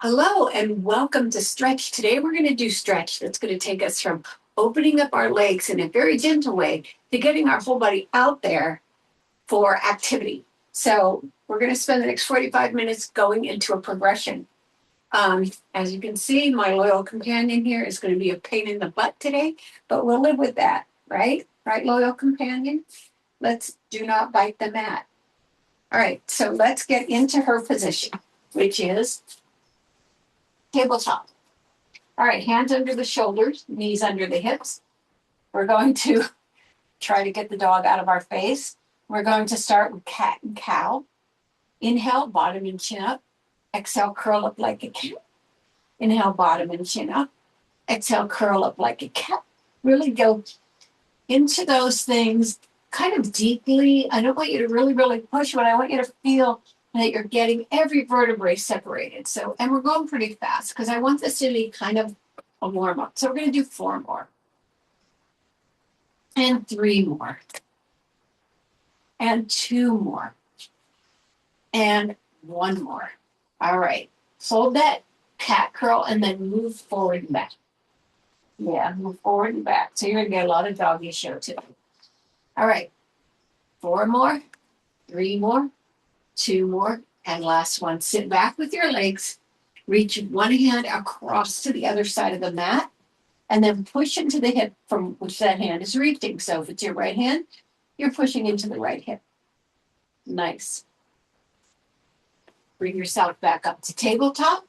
Hello and welcome to Stretch. Today we're going to do stretch that's going to take us from opening up our legs in a very gentle way to getting our whole body out there for activity. So we're going to spend the next 45 minutes going into a progression. As you can see, my loyal companion here is going to be a pain in the butt today, but we'll live with that, right? Right, loyal companion? Let's do not bite the mat. All right, so let's get into her position, which is tabletop. All right, hands under the shoulders, knees under the hips. We're going to try to get the dog out of our face. We're going to start with cat and cow. Inhale, bottom and chin up. Exhale, curl up like a cat. Inhale, bottom and chin up. Exhale, curl up like a cat. Really go into those things kind of deeply. I don't want you to really push, but I want you to feel that you're getting every vertebrae separated. So, and we're going pretty fast because I want this to be kind of a warm up. So we're going to do 4 more. And 3 more. And 2 more. And 1 more. All right. Hold that cat curl and then move forward and back. Yeah, move forward and back. So you're going to get a lot of doggy show today. All right. 4 more. 3 more. 2 more, and last one. Sit back with your legs, reach one hand across to the other side of the mat, and then push into the hip from which that hand is reaching. So if it's your right hand, you're pushing into the right hip. Nice. Bring yourself back up to tabletop,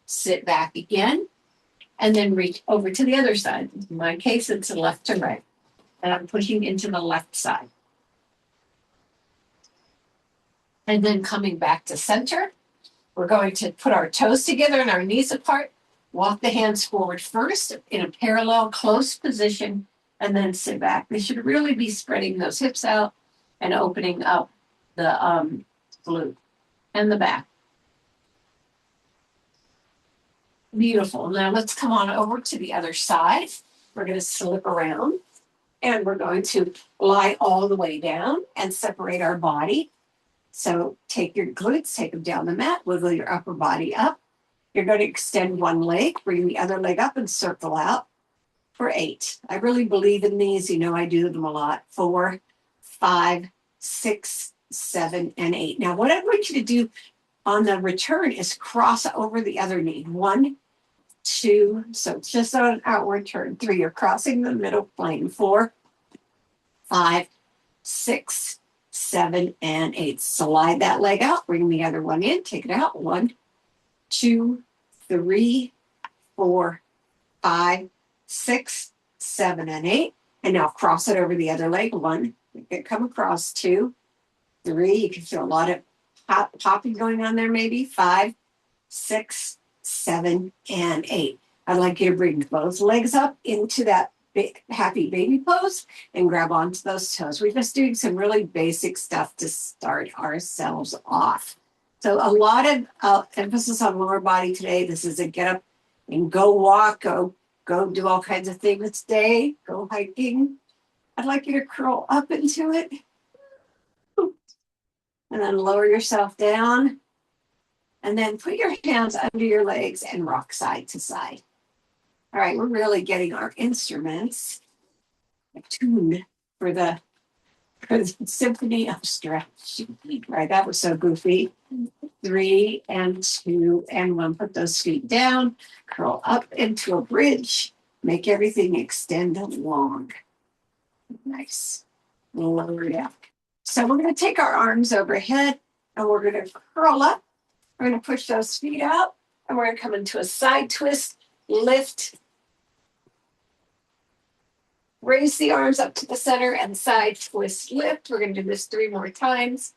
sit back again, and then reach over to the other side. In my case, it's left to right, and I'm pushing into the left side. And then coming back to center, we're going to put our toes together and our knees apart, walk the hands forward first in a parallel close position, and then sit back. They should really be spreading those hips out and opening up the glute and the back. Beautiful. Now let's come on over to the other side. We're going to slip around and we're going to lie all the way down and separate our body. So take your glutes, take them down the mat, wiggle your upper body up. You're going to extend one leg, bring the other leg up and circle out for 8. I really believe in these. You know, I do them a lot. 4, 5, 6, 7, and 8. Now, what I want you to do on the return is cross over the other knee. 1, 2, so it's just on an outward turn. 3, you're crossing the middle plane. 4, 5, 6, 7, and 8. Slide that leg out, bring the other one in, take it out. 1, 2, 3, 4, 5, 6, 7, and 8. And now cross it over the other leg. 1, you can come across. 2, 3, you can feel a lot of popping going on there maybe. 5, 6, 7, and 8. I'd like you to bring both legs up into that big, happy baby pose and grab onto those toes. We're just doing some really basic stuff to start ourselves off. So a lot of emphasis on lower body today. This is a get up and go walk, go do all kinds of things today, go hiking. I'd like you to curl up into it and then lower yourself down and then put your hands under your legs and rock side to side. All right, we're really getting our instruments tuned for the symphony of stretch. Right, that was so goofy. 3 and 2 and 1. Put those feet down, curl up into a bridge, make everything extend long. Nice. Lower it out. So we're going to take our arms overhead and we're going to curl up. We're going to push those feet out and we're going to come into a side twist, lift, raise the arms up to the center and side twist, lift. We're going to do this 3 more times.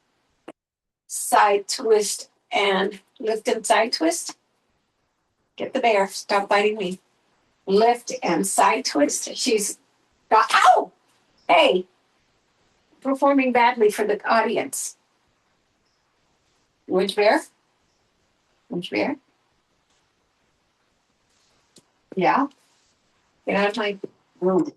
Side twist and lift and side twist. Get the bear. Stop biting me. Lift and side twist. She's got, ow! Hey, performing badly for the audience. Which bear? Which bear? Yeah. Get out of my room.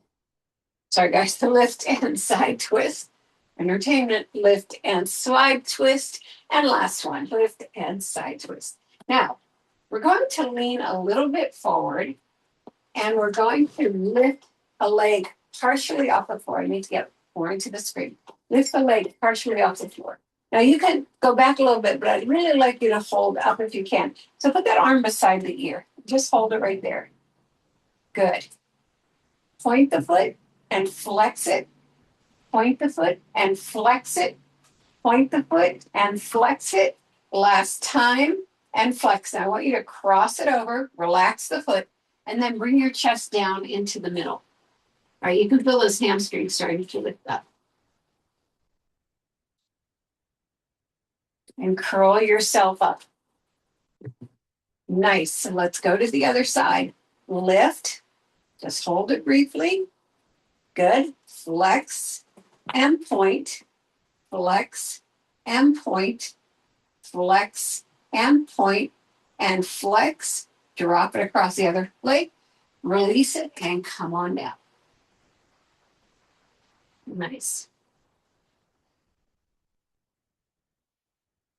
Sorry, guys. The lift and side twist. Entertainment, lift and side twist. And last one, lift and side twist. Now, We're going to lean a little bit forward and we're going to lift a leg partially off the floor. I need to get more into the screen. Lift the leg partially off the floor. Now you can go back a little bit, but I'd really like you to hold up if you can. So put that arm beside the ear. Just hold it right there. Good. Point the foot and flex it. Point the foot and flex it. Point the foot and flex it. Last time and flex. Now I want you to cross it over, relax the foot, and then bring your chest down into the middle. All right, you can feel those hamstrings starting to lift up. And curl yourself up. Nice. So let's go to the other side. Lift. Just hold it briefly. Good. Flex and point. Flex and point. Flex and point. And flex. Drop it across the other leg. Release it and come on down. Nice.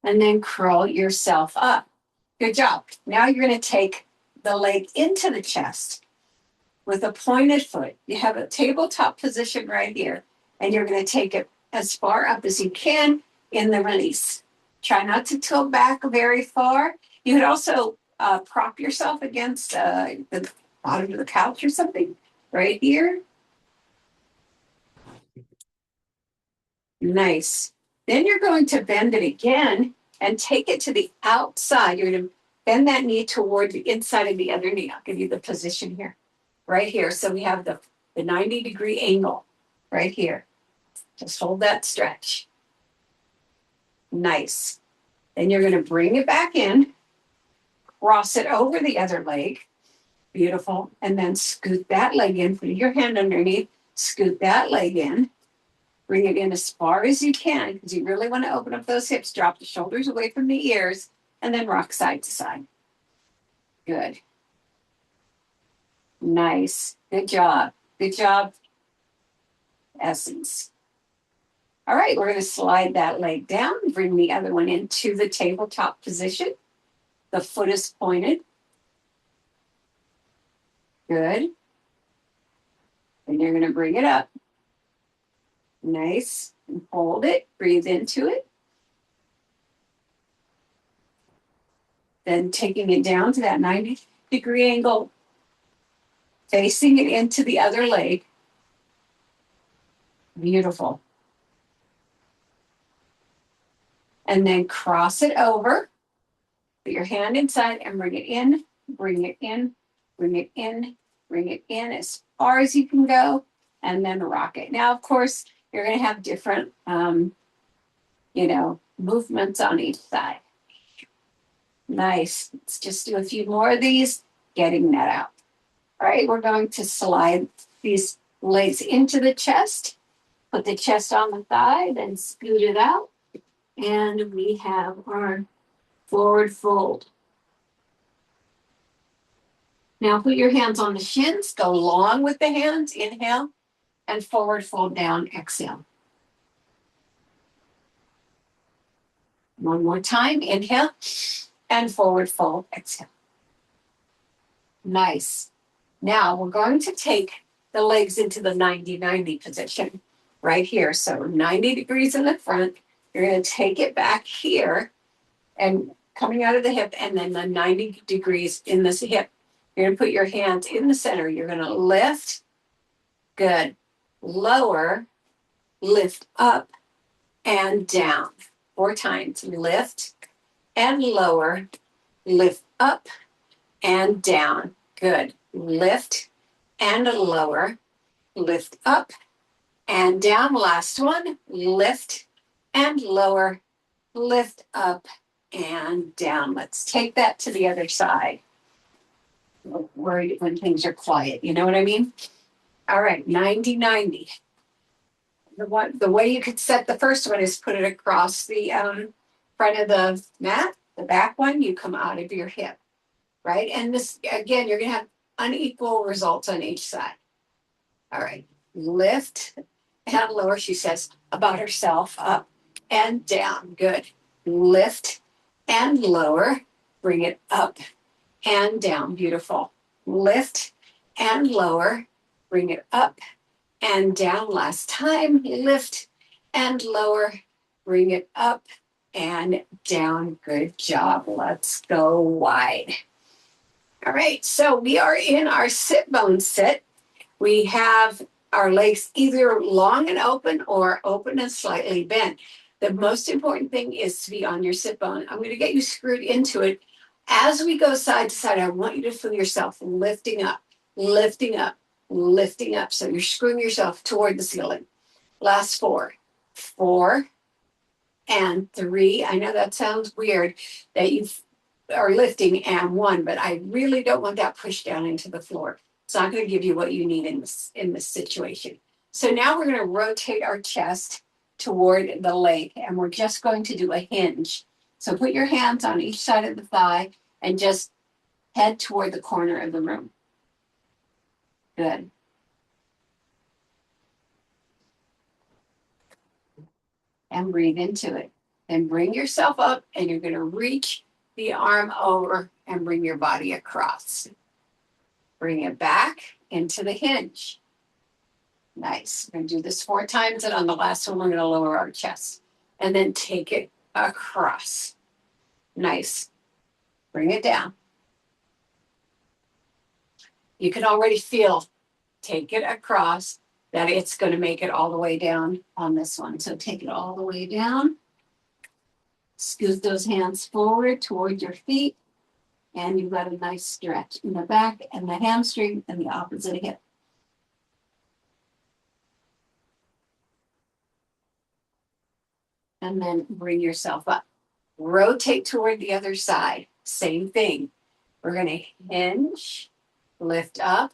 And then curl yourself up. Good job. Now you're going to take the leg into the chest with a pointed foot. You have a tabletop position right here, and you're going to take it as far up as you can in the release. Try not to tilt back very far. You could also prop yourself against the bottom of the couch or something right here. Nice. Then you're going to bend it again and take it to the outside. You're going to bend that knee toward the inside of the other knee. I'll give you the position here. Right here. So we have the 90-degree angle right here. Just hold that stretch. Nice. Then you're going to bring it back in, cross it over the other leg. Beautiful. And then scoot that leg in. Put your hand underneath. Scoot that leg in. Bring it in as far as you can because you really want to open up those hips. Drop the shoulders away from the ears and then rock side to side. Good. Nice. Good job. Good job. Essence. All right, we're going to slide that leg down, bring the other one into the tabletop position. The foot is pointed. Good. And you're going to bring it up. Nice. And hold it. Breathe into it. Then taking it down to that 90-degree angle, facing it into the other leg. Beautiful. And then cross it over. Put your hand inside and bring it in, bring it in, bring it in, bring it in as far as you can go, and then rock it. Now, of course, you're going to have different, movements on each side. Nice. Let's just do a few more of these, getting that out. All right, we're going to slide these legs into the chest, put the chest on the thigh, then scoot it out. And we have our forward fold. Now put your hands on the shins, go long with the hands, inhale, and forward fold down, exhale. One more time, inhale, and forward fold, exhale. Nice. Now we're going to take the legs into the 90-90 position right here. So 90 degrees in the front. You're going to take it back here and coming out of the hip, and then the 90 degrees in this hip. You're going to put your hands in the center. You're going to lift. Good. Lower, lift up and down. 4 times. Lift and lower, lift up and down. Good. Lift and lower, lift up and down. Last one. Lift and lower, lift up and down. Let's take that to the other side. Worried when things are quiet, you know what I mean? All right, 90-90. The way you could set the first one is put it across the front of the mat. The back one, you come out of your hip, right? And this, again, you're going to have unequal results on each side. All right, lift and lower, she says, about herself, up and down. Good. Lift and lower, bring it up and down. Beautiful. Lift and lower. Bring it up and down. Last time. Lift and lower. Bring it up and down. Good job. Let's go wide. All right, so we are in our sit bone sit. We have our legs either long and open or open and slightly bent. The most important thing is to be on your sit bone. I'm going to get you screwed into it. As we go side to side, I want you to feel yourself lifting up, lifting up, lifting up. So you're screwing yourself toward the ceiling. Last four, 4 and 3. I know that sounds weird that you are lifting and 1, but I really don't want that pushed down into the floor. It's not going to give you what you need in this situation. So now we're going to rotate our chest toward the leg, and we're just going to do a hinge. So put your hands on each side of the thigh and just head toward the corner of the room. Good. And breathe into it. Then bring yourself up, and you're going to reach the arm over and bring your body across. Bring it back into the hinge. Nice. We're going to do this 4 times, and on the last one, we're going to lower our chest. And then take it across. Nice. Bring it down. You can already feel, take it across, that it's going to make it all the way down on this one. So take it all the way down. Scoot those hands forward toward your feet. And you've got a nice stretch in the back and the hamstring and the opposite hip. And then bring yourself up. Rotate toward the other side. Same thing. We're going to hinge, lift up,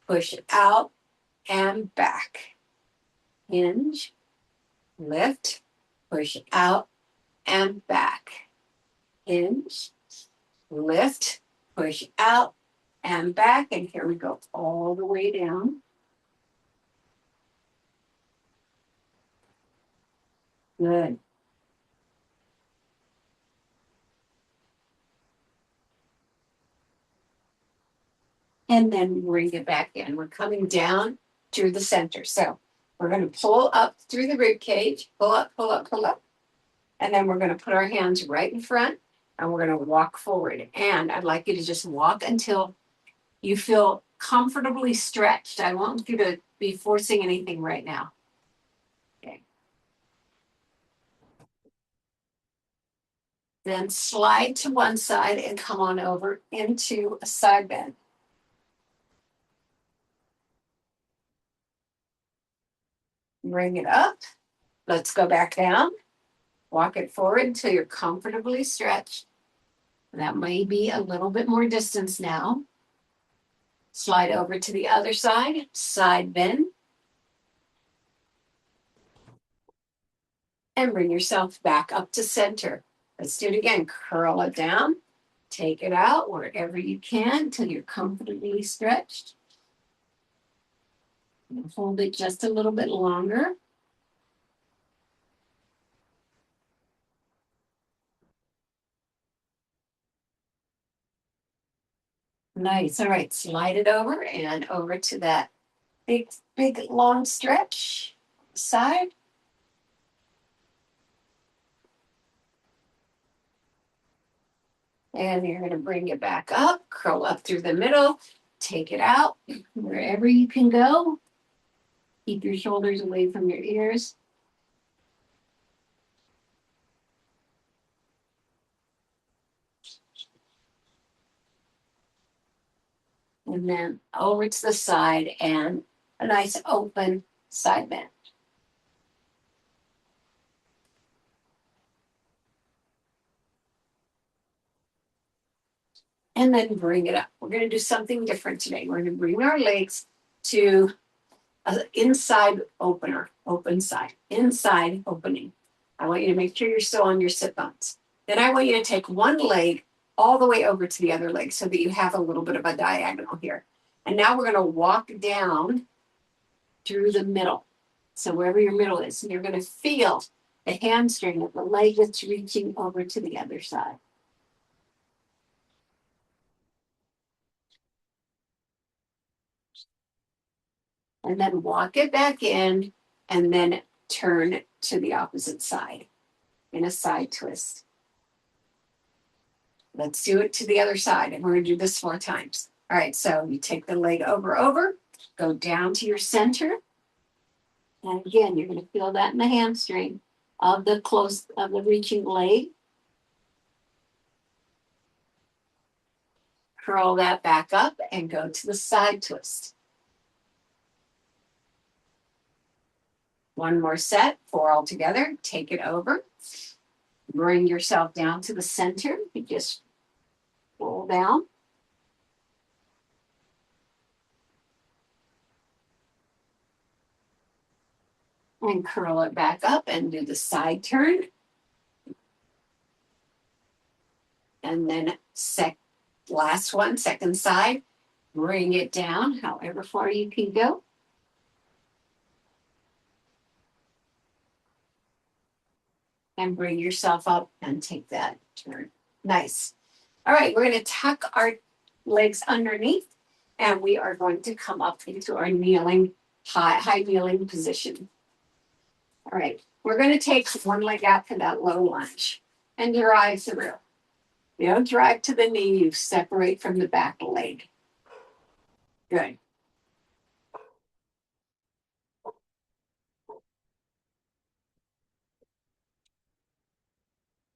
push it out, and back. Hinge, lift, push it out, and back. Hinge, lift, push out, and back. And here we go all the way down. Good. And then bring it back in. We're coming down to the center. So we're going to pull up through the rib cage, pull up, pull up, pull up. And then we're going to put our hands right in front and we're going to walk forward. And I'd like you to just walk until you feel comfortably stretched. I want you to be forcing anything right now. Okay. Then slide to one side and come on over into a side bend. Bring it up. Let's go back down. Walk it forward until you're comfortably stretched. That may be a little bit more distance now. Slide over to the other side, side bend. And bring yourself back up to center. Let's do it again. Curl it down. Take it out wherever you can until you're comfortably stretched. And hold it just a little bit longer. Nice. All right. Slide it over and over to that big, long stretch side. And you're going to bring it back up, curl up through the middle, take it out wherever you can go. Keep your shoulders away from your ears. And then over to the side and a nice open side bend. And then bring it up. We're going to do something different today. We're going to bring our legs to an inside opener, open side, inside opening. I want you to make sure you're still on your sit bones. Then I want you to take one leg all the way over to the other leg so that you have a little bit of a diagonal here. And now we're going to walk down through the middle. So wherever your middle is, and you're going to feel the hamstring of the leg that's reaching over to the other side. and then walk it back in, and then turn to the opposite side in a side twist. Let's do it to the other side, and we're going to do this 4 times. All right, so you take the leg over, go down to your center, and again, you're going to feel that in the hamstring of the reaching leg. Curl that back up and go to the side twist. 1 more set, 4 all together. Take it over. Bring yourself down to the center. You just roll down. And curl it back up and do the side turn. And then last one, second side. Bring it down however far you can go. And bring yourself up and take that turn. Nice. All right, we're going to tuck our legs underneath, and we are going to come up into our kneeling, high kneeling position. All right, we're going to take one leg out for that low lunge and drive through. You don't drive to the knee, you separate from the back leg. Good.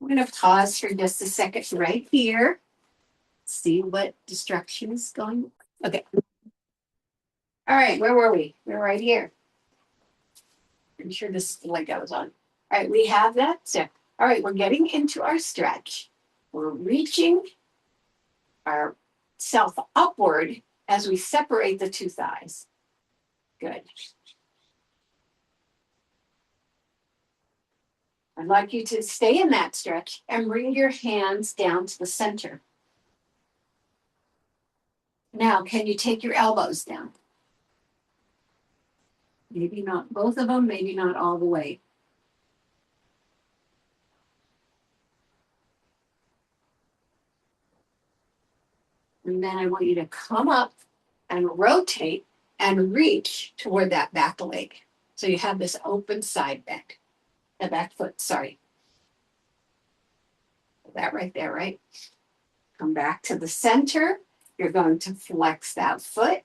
I'm going to pause for just a second right here. See what distraction is going. Okay. All right, where were we? We're right here. I'm sure this leg I was on. All right, we have that. So, all right, we're getting into our stretch. We're reaching ourself upward as we separate the 2 thighs. Good. I'd like you to stay in that stretch and bring your hands down to the center. Now, can you take your elbows down? Maybe not both of them, maybe not all the way. And then I want you to come up and rotate and reach toward that back leg. So you have this open side bend, the back foot, sorry. That right there, right? Come back to the center. You're going to flex that foot.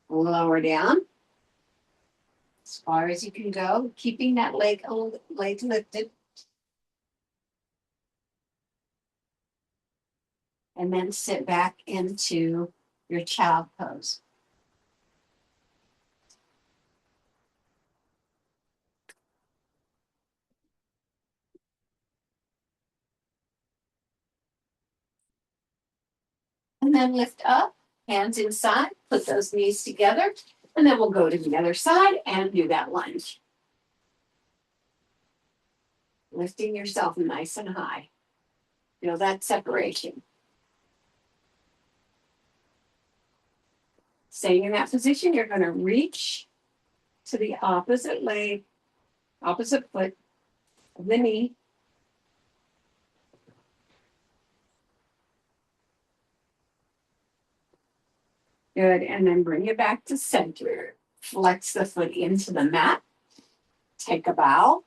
Lower down as far as you can go, keeping that leg lifted. And then sit back into your child pose. And then lift up, hands inside, put those knees together, and then we'll go to the other side and do that lunge. Lifting yourself nice and high. Feel that separation. Staying in that position, you're going to reach to the opposite leg, opposite foot of the knee. Good, and then bring it back to center. Flex the foot into the mat. Take a bow.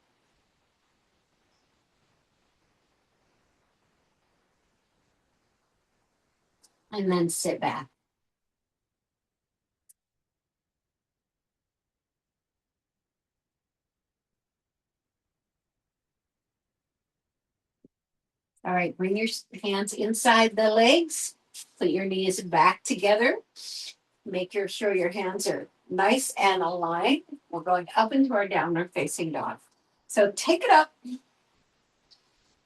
And then sit back. All right, bring your hands inside the legs. Put your knees back together. Make sure your hands are nice and aligned. We're going up into our downward facing dog. So take it up.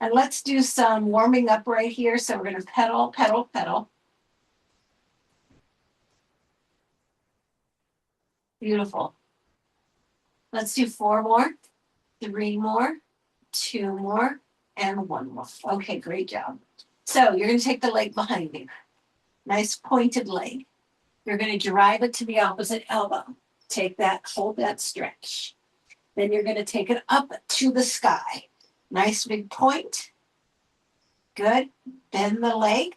And let's do some warming up right here. So we're going to pedal, pedal, pedal. Beautiful. Let's do 4 more, 3 more, 2 more, and 1 more. Okay, great job. So you're going to take the leg behind you. Nice pointed leg. You're going to drive it to the opposite elbow. Take that, hold that stretch. Then you're going to take it up to the sky. Nice big point. Good. Bend the leg.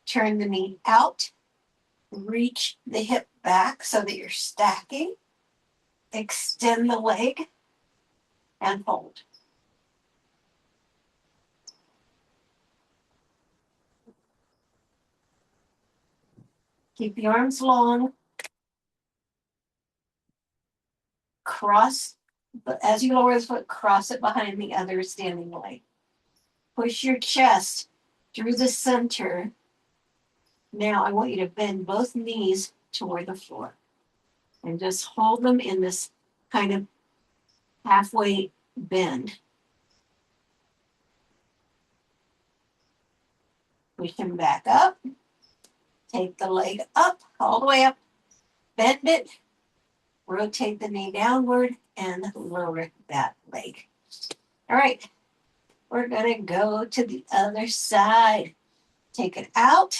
Turn the knee out. Reach the hip back so that you're stacking. Extend the leg and hold. Keep the arms long. Cross, as you lower the foot, cross it behind the other standing leg. Push your chest through the center. Now I want you to bend both knees toward the floor and just hold them in this kind of halfway bend. Push them back up. Take the leg up, all the way up. Bend it. Rotate the knee downward and lower that leg. All right. We're going to go to the other side. Take it out.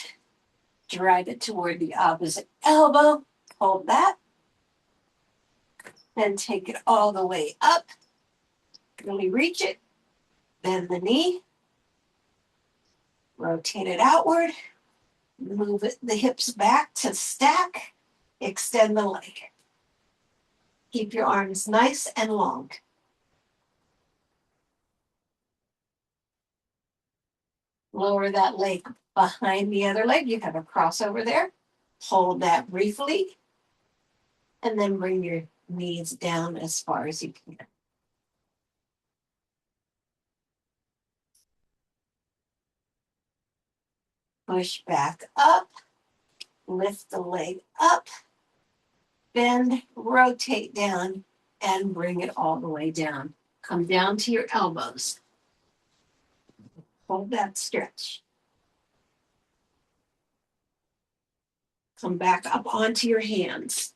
Drive it toward the opposite elbow. Hold that. Then take it all the way up. Really reach it. Bend the knee. Rotate it outward. Move it, the hips back to stack. Extend the leg. Keep your arms nice and long. Lower that leg behind the other leg. You have a crossover there. Hold that briefly. And then bring your knees down as far as you can. Push back up. Lift the leg up. Bend, rotate down, and bring it all the way down. Come down to your elbows. Hold that stretch. Come back up onto your hands.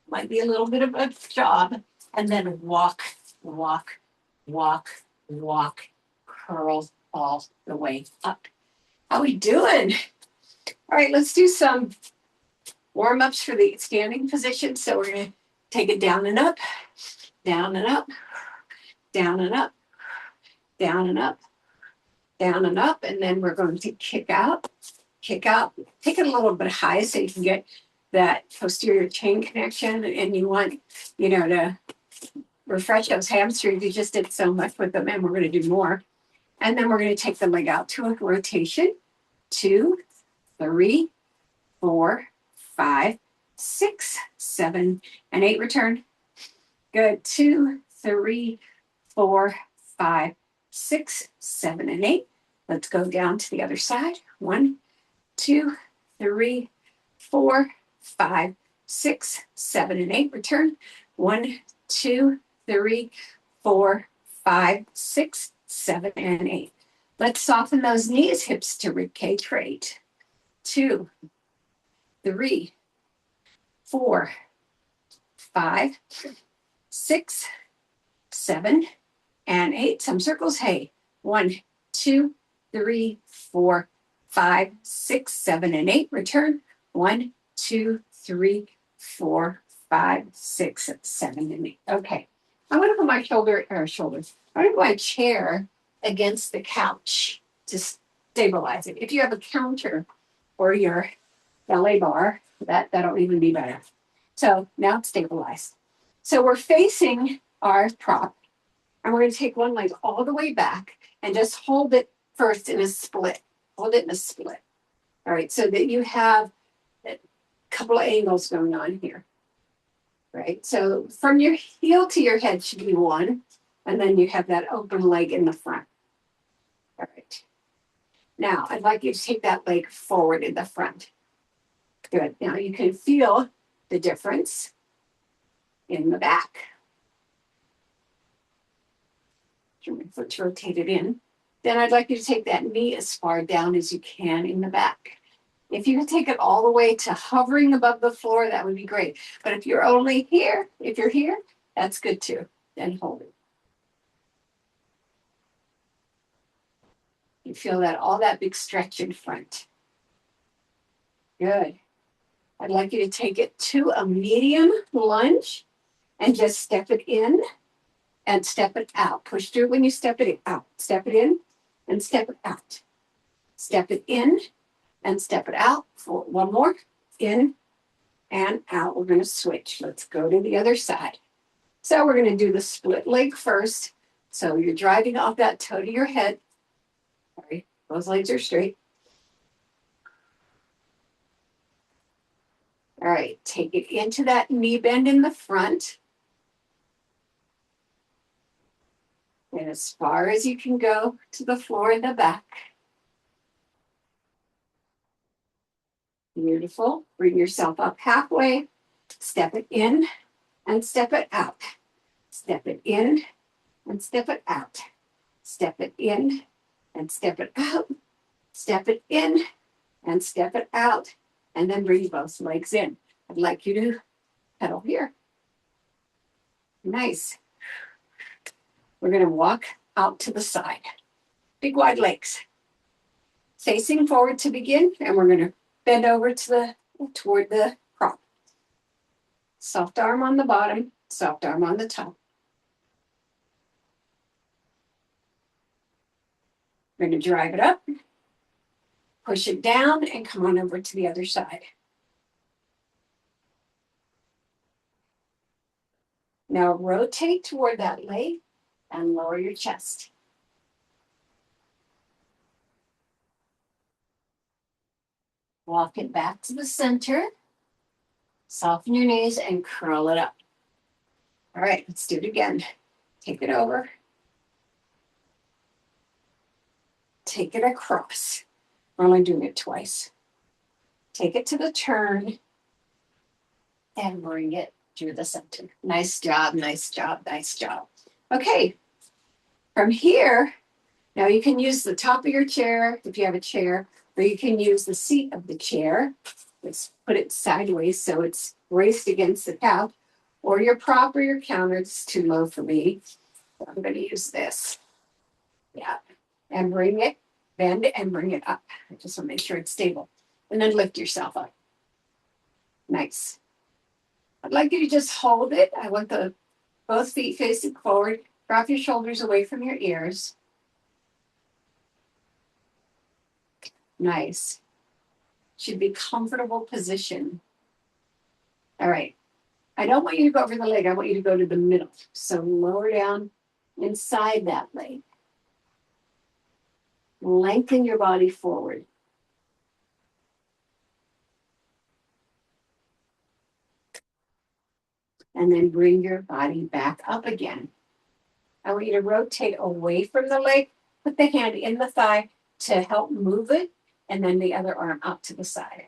Might be a little bit of a job. And then walk, walk, walk, walk, curl all the way up. How we doing? All right, let's do some warm-ups for the standing position. So we're going to take it down and up, down and up, down and up, down and up, down and up. And then we're going to kick out, take it a little bit high so you can get that posterior chain connection. And you want, to refresh those hamstrings. You just did so much with them, and we're going to do more. And then we're going to take the leg out to a rotation. 2, 3, 4, 5, 6, 7, and 8. Return. Good. 2, 3, 4, 5, 6, 7, and 8. Let's go down to the other side. 1, 2, 3, 4, 5, 6, 7, and 8. Return. 1, 2, 3, 4, 5, 6, 7, and 8. Let's soften those knees, hips to ribcage straight. 2, 3, 4, 5, 6, 7, and 8. Some circles. Hey, 1, 2, 3, 4, 5, 6, 7, and 8. Return. 1, 2, 3, 4, 5, 6, 7, and 8. Okay. I'm going to put my shoulders. I'm going to put my chair against the couch to stabilize it. If you have a counter or your ballet bar, that'll even be better. So now it's stabilized. So we're facing our prop, and we're going to take one leg all the way back and just hold it first in a split. Hold it in a split. All right, so that you have a couple of angles going on here. Right, so from your heel to your head should be 1, and then you have that open leg in the front. All right. Now, I'd like you to take that leg forward in the front. Good. Now, you can feel the difference in the back. Turn my foot to rotate it in. Then I'd like you to take that knee as far down as you can in the back. If you can take it all the way to hovering above the floor, that would be great. But if you're only here, that's good too. Then hold it. You feel that, all that big stretch in front. Good. I'd like you to take it to a medium lunge and just step it in and step it out. Push through when you step it out. Step it in and step it out. Step it in and step it out. For one more. in and out. We're going to switch. Let's go to the other side. So we're going to do the split leg first. So you're driving off that toe to your head. Sorry, those legs are straight. All right, take it into that knee bend in the front. And as far as you can go to the floor in the back. Beautiful. Bring yourself up halfway. Step it in and step it out. Step it in and step it out. Step it in and step it out. Step it in and step it out. And then bring both legs in. I'd like you to pedal here. Nice. We're going to walk out to the side. Big wide legs. Facing forward to begin, and we're going to bend over to toward the prop. Soft arm on the bottom, soft arm on the top. We're going to drive it up, push it down, and come on over to the other side. Now rotate toward that leg and lower your chest. Walk it back to the center. Soften your knees and curl it up. All right, let's do it again. Take it over. Take it across. We're only doing it twice. Take it to the turn and bring it through the center. Nice job, nice job, nice job. Okay, from here, now you can use the top of your chair if you have a chair, or you can use the seat of the chair. Let's put it sideways so it's braced against the couch, or your prop or your counter. It's too low for me. So I'm going to use this. Yeah, and bring it, bend it, and bring it up. I just want to make sure it's stable. And then lift yourself up. Nice. I'd like you to just hold it. I want the both feet facing forward. Drop your shoulders away from your ears. Nice. Should be comfortable position. All right. I don't want you to go over the leg. I want you to go to the middle. So lower down inside that leg. Lengthen your body forward. And then bring your body back up again. I want you to rotate away from the leg. Put the hand in the thigh to help move it, and then the other arm up to the side.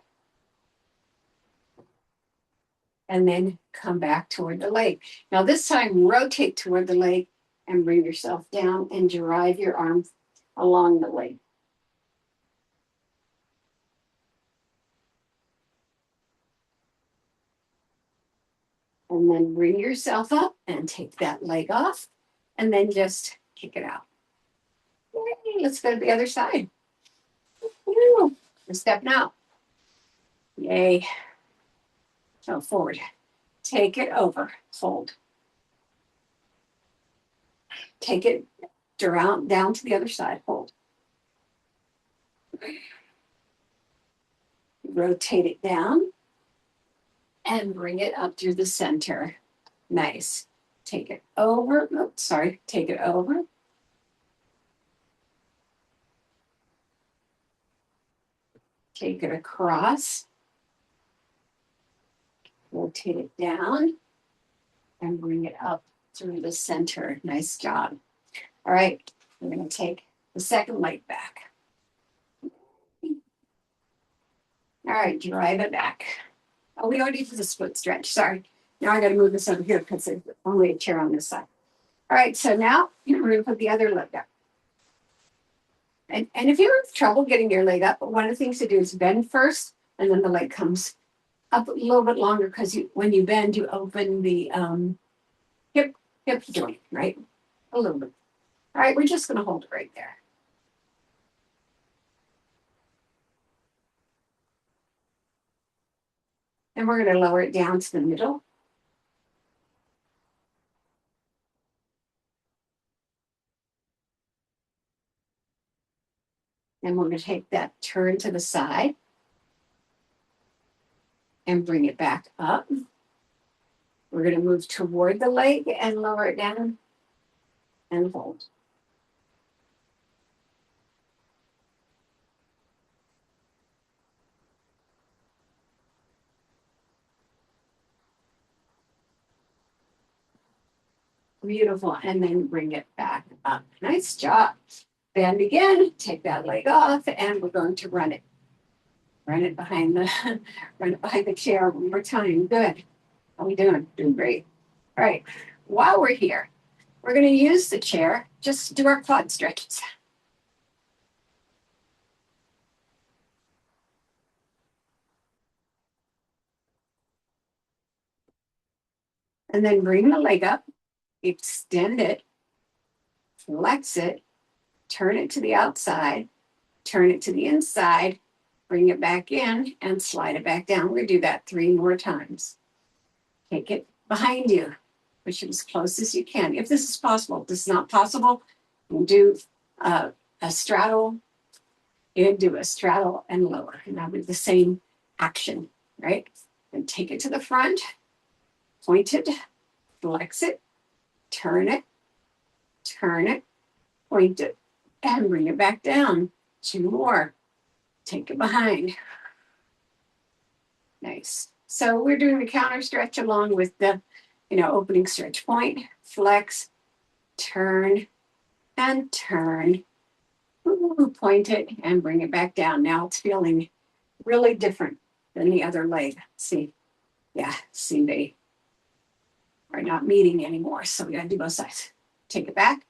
And then come back toward the leg. Now this time, rotate toward the leg and bring yourself down and drive your arm along the leg. And then bring yourself up and take that leg off, and then just kick it out. Yay, let's go to the other side. Woo, we're stepping out. Yay. So forward. Take it over. Hold. Take it down to the other side. Hold. Rotate it down and bring it up through the center. Nice. Take it over. Oh, sorry. Take it over. Take it across. Rotate it down and bring it up through the center. Nice job. All right. We're going to take the second leg back. All right. Drive it back. Oh, we already did the split stretch. Sorry. Now I got to move this over here because there's only a chair on this side. All right. So now we're going to put the other leg up. And if you have trouble getting your leg up, one of the things to do is bend first, and then the leg comes up a little bit longer because when you bend, you open the hip joint, right? A little bit. All right, we're just going to hold it right there. And we're going to lower it down to the middle. And we're going to take that turn to the side. and bring it back up. We're going to move toward the leg and lower it down and hold. Beautiful. And then bring it back up. Nice job. Bend again, take that leg off, and we're going to run it. Run it behind the run it behind the chair one more time. Good. How are we doing? Doing great. All right. While we're here, we're going to use the chair just to do our quad stretches. And then bring the leg up, extend it, flex it, turn it to the outside, turn it to the inside, bring it back in, and slide it back down. We're going to do that 3 more times. Take it behind you. Push it as close as you can. If this is possible, if this is not possible, you do a straddle. You do a straddle and lower, and that would be the same action, right? And take it to the front, point it, flex it, turn it, point it, and bring it back down. 2 more. Take it behind. Nice. So we're doing the counter stretch along with the, opening stretch. Point, flex, turn, and turn. Ooh, point it and bring it back down. Now it's feeling really different than the other leg. See, they are not meeting anymore. So we gotta do both sides. Take it back,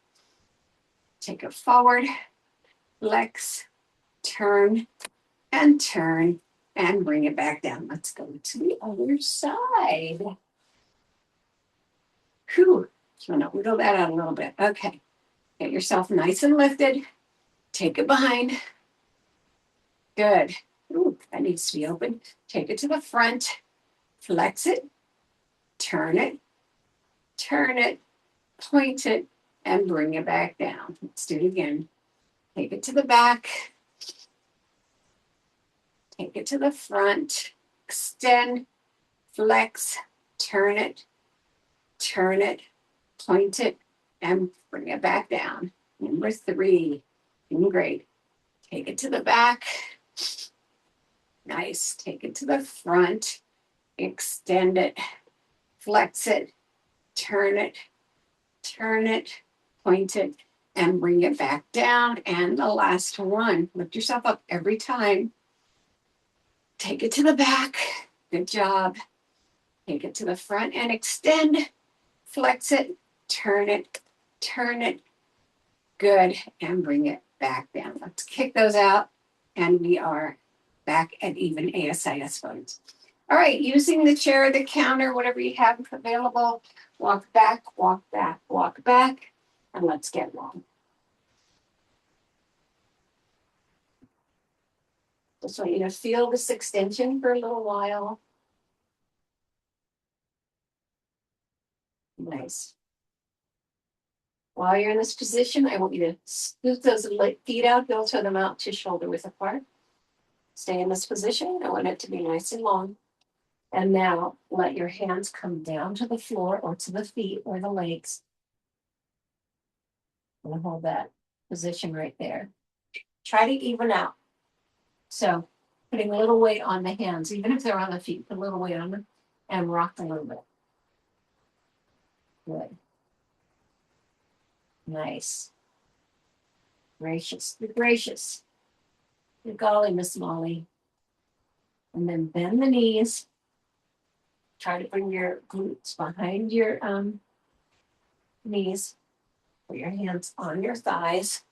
take it forward, flex, turn, and bring it back down. Let's go to the other side. Whew, so now wiggle that out a little bit. Okay, get yourself nice and lifted. Take it behind. Good. Ooh, that needs to be open. Take it to the front. Flex it. Turn it. Point it. And bring it back down. Let's do it again. Take it to the back. Take it to the front. Extend. Flex. Turn it. Point it. And bring it back down. Number 3. Doing great. Take it to the back. Nice. Take it to the front. Extend it. Flex it. Turn it. Point it. And bring it back down. And the last one. Lift yourself up every time. Take it to the back. Good job. Take it to the front and extend. Flex it. Turn it. Good. And bring it back down. Let's kick those out. And we are back at even ASIS phones. All right, using the chair, the counter, whatever you have available, walk back, and let's get long. Just want you to feel this extension for a little while. Nice. While you're in this position, I want you to scoot those feet out, don't throw them out to shoulder width apart. Stay in this position. I want it to be nice and long. And now let your hands come down to the floor or to the feet or the legs. And hold that position right there. Try to even out. So putting a little weight on the hands, even if they're on the feet, put a little weight on them and rock a little bit. Good. Nice. Gracious. Be gracious. Good golly, Miss Molly. And then bend the knees. Try to bring your glutes behind your knees. Put your hands on your thighs.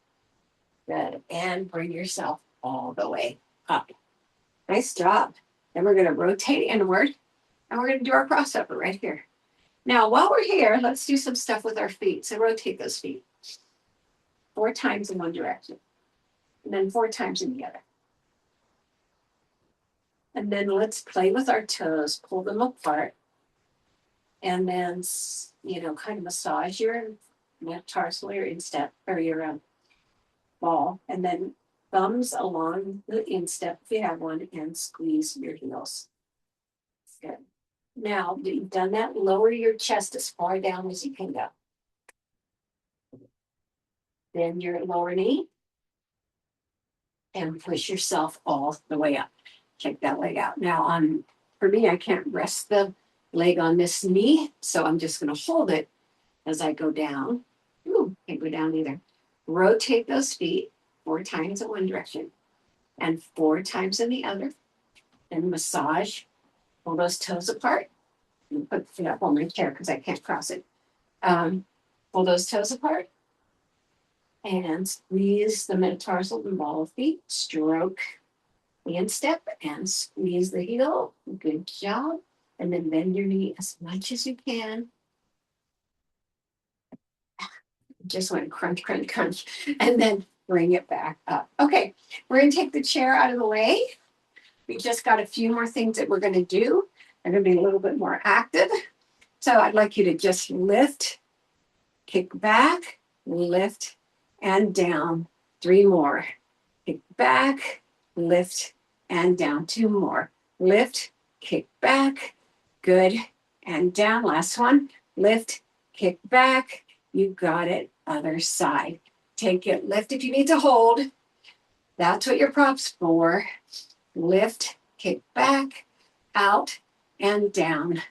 Good. And bring yourself all the way up. Nice job. Then we're going to rotate inward. And we're going to do our crossover right here. Now, while we're here, let's do some stuff with our feet. So rotate those feet 4 times in one direction. And then 4 times in the other. And then let's play with our toes. Pull them apart. And then, kind of massage your metatarsal or your instep or your ball. And then thumbs along the instep if you have one and squeeze your heels. Good. Now that you've done that, lower your chest as far down as you can go. Bend your lower knee and push yourself all the way up. Check that leg out. Now for me, I can't rest the leg on this knee, so I'm just going to hold it as I go down. Ooh, can't go down either. Rotate those feet 4 times in one direction and 4 times in the other. Then massage. Pull those toes apart. And put the feet up on my chair because I can't cross it. Pull those toes apart and squeeze the metatarsal and ball of feet. Stroke the instep and squeeze the heel. Good job. And then bend your knee as much as you can. Just went crunch, crunch, crunch. And then bring it back up. Okay, we're going to take the chair out of the way. We just got a few more things that we're going to do. They're going to be a little bit more active. So I'd like you to just lift, kick back, lift, and down. 3 more. Kick back, lift, and down. 2 more. Lift, kick back. Good. And down. Last one. Lift, kick back. You got it. Other side. Take it. Lift if you need to hold. That's what your prop's for. Lift, kick back, out, and down.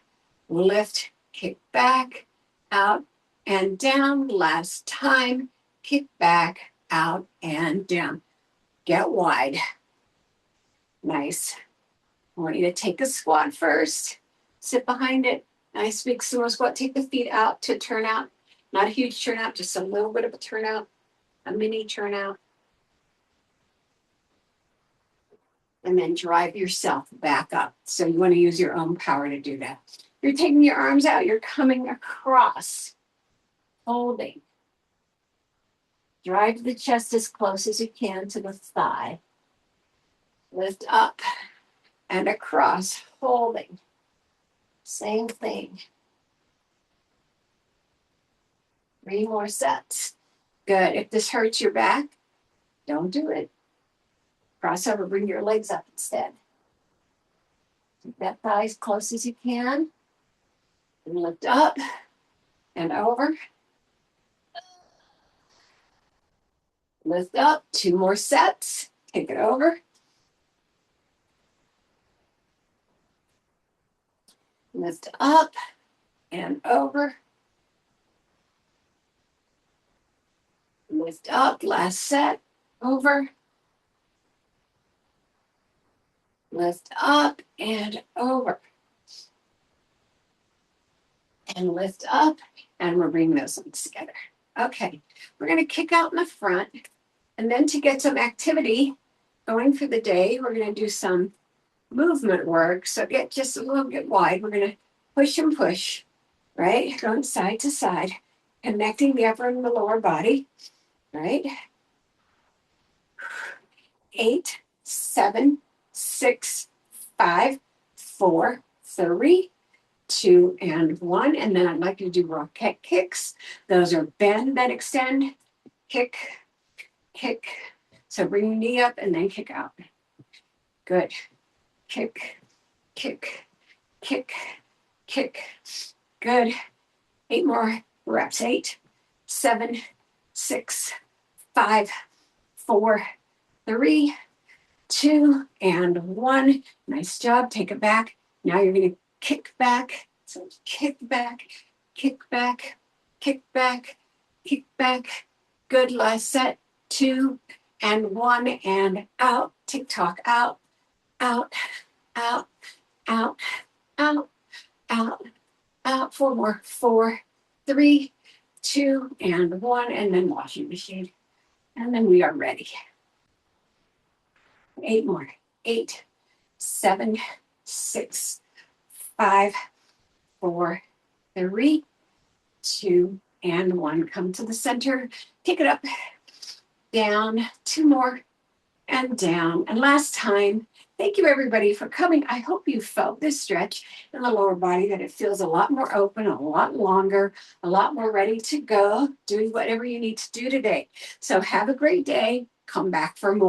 Lift, kick back, out, and down. Last time. Kick back, out, and down. Get wide. Nice. I want you to take a squat first. Sit behind it. Nice big sumo squat. Take the feet out to turn out. Not a huge turnout, just a little bit of a turnout. A mini turnout. And then drive yourself back up. So you want to use your own power to do that. You're taking your arms out. You're coming across. Holding. Drive the chest as close as you can to the thigh. Lift up and across. Holding. Same thing. 3 more sets. Good. If this hurts your back, don't do it. Cross over, bring your legs up instead. Keep that thigh as close as you can. And lift up and over. Lift up, 2 more sets. Take it over. Lift up and over. Lift up, last set, over. Lift up and over. And lift up, and we'll bring those ones together. Okay, we're going to kick out in the front. And then to get some activity going for the day, we're going to do some movement work. So get just a little bit wide. We're going to push and push, right? Going side to side, connecting the upper and the lower body, right? 8, 7, 6, 5, 4, 3, 2, and 1. And then I'd like you to do rocket kicks. Those are bend, then extend, kick, kick. So bring your knee up and then kick out. Good. Kick, kick, kick, kick. Good. 8 more reps. 8, 7, 6, 5, 4, 3, 2, and 1. Nice job. Take it back. Now you're going to kick back. So kick back, kick back, kick back, kick back. Good. Last set. 2 and 1 and out. Tick-tock. Out, out, out, out, out, out, out. 4 more. 4, 3, 2, and 1. And then washing machine. And then we are ready. 8 more. 8, 7, 6, 5, 4, 3, 2, and 1. Come to the center. Pick it up. Down. 2 more. And down. And last time. Thank you, everybody, for coming. I hope you felt this stretch in the lower body, that it feels a lot more open, a lot longer, a lot more ready to go, doing whatever you need to do today. So have a great day. Come back for more.